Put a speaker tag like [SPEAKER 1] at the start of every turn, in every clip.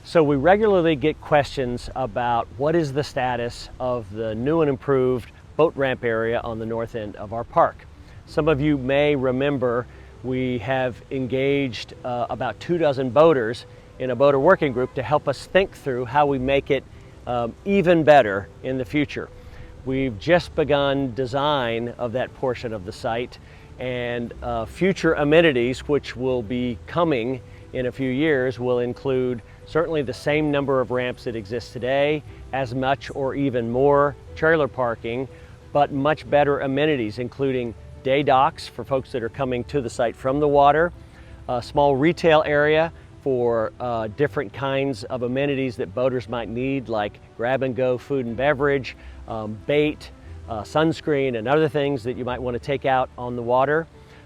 [SPEAKER 1] So we regularly get questions about what is the status of the new and improved boat ramp area on the north end of our park. Some of you may remember we have engaged about 24 boaters in a boater working group to help us think through how we make it even better in the future. We've just begun design of that portion of the site, and future amenities which will be coming in a few years will include certainly the same number of ramps that exist today, as much or even more trailer parking, but much better amenities, including day docks for folks that are coming to the site from the water, a small retail area for different kinds of amenities that boaters might need, like grab-and-go food and beverage, bait, sunscreen, and other things that you might want to take out on the water.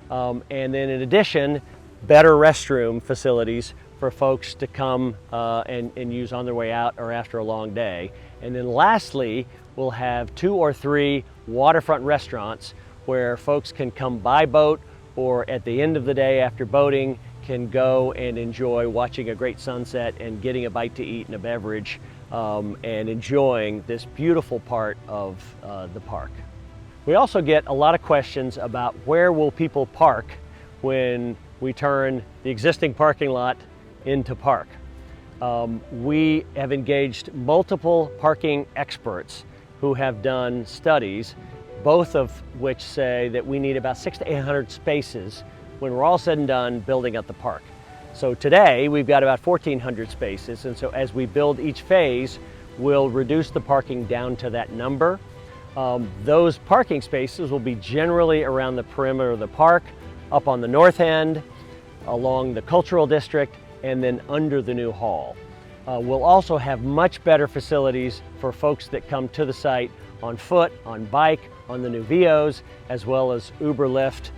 [SPEAKER 1] And then in addition, better restroom facilities for folks to come and use on their way out or after a long day. And then lastly, we'll have 2 or 3 waterfront restaurants where folks can come by boat, or at the end of the day after boating can go and enjoy watching a great sunset and getting a bite to eat and a beverage and enjoying this beautiful part of the park. We also get a lot of questions about where will people park when we turn the existing parking lot into park. We have engaged multiple parking experts who have done studies, both of which say that we need about 600 to 800 spaces when we're all said and done building up the park. So today we've got about 1,400 spaces, and so as we build each phase, we'll reduce the parking down to that number. Those parking spaces will be generally around the perimeter of the park, up on the north end, along the cultural district, and then under the new hall. We'll also have much better facilities for folks that come to the site on foot, on bike, on the new VOs, as well as Uber, Lyft,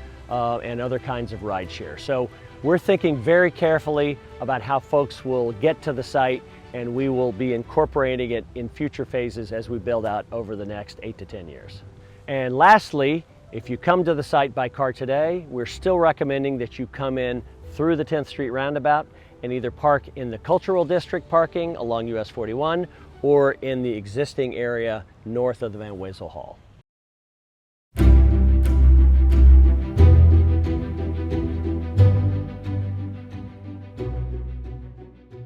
[SPEAKER 1] and other kinds of rideshare. So we're thinking very carefully about how folks will get to the site, and we will be incorporating it in future phases as we build out over the next 8 to 10 years. And lastly, if you come to the site by car today, we're still recommending that you come in through the 10th Street roundabout and either park in the Cultural District parking along US 41 or in the existing area north of the Van Wezel Hall.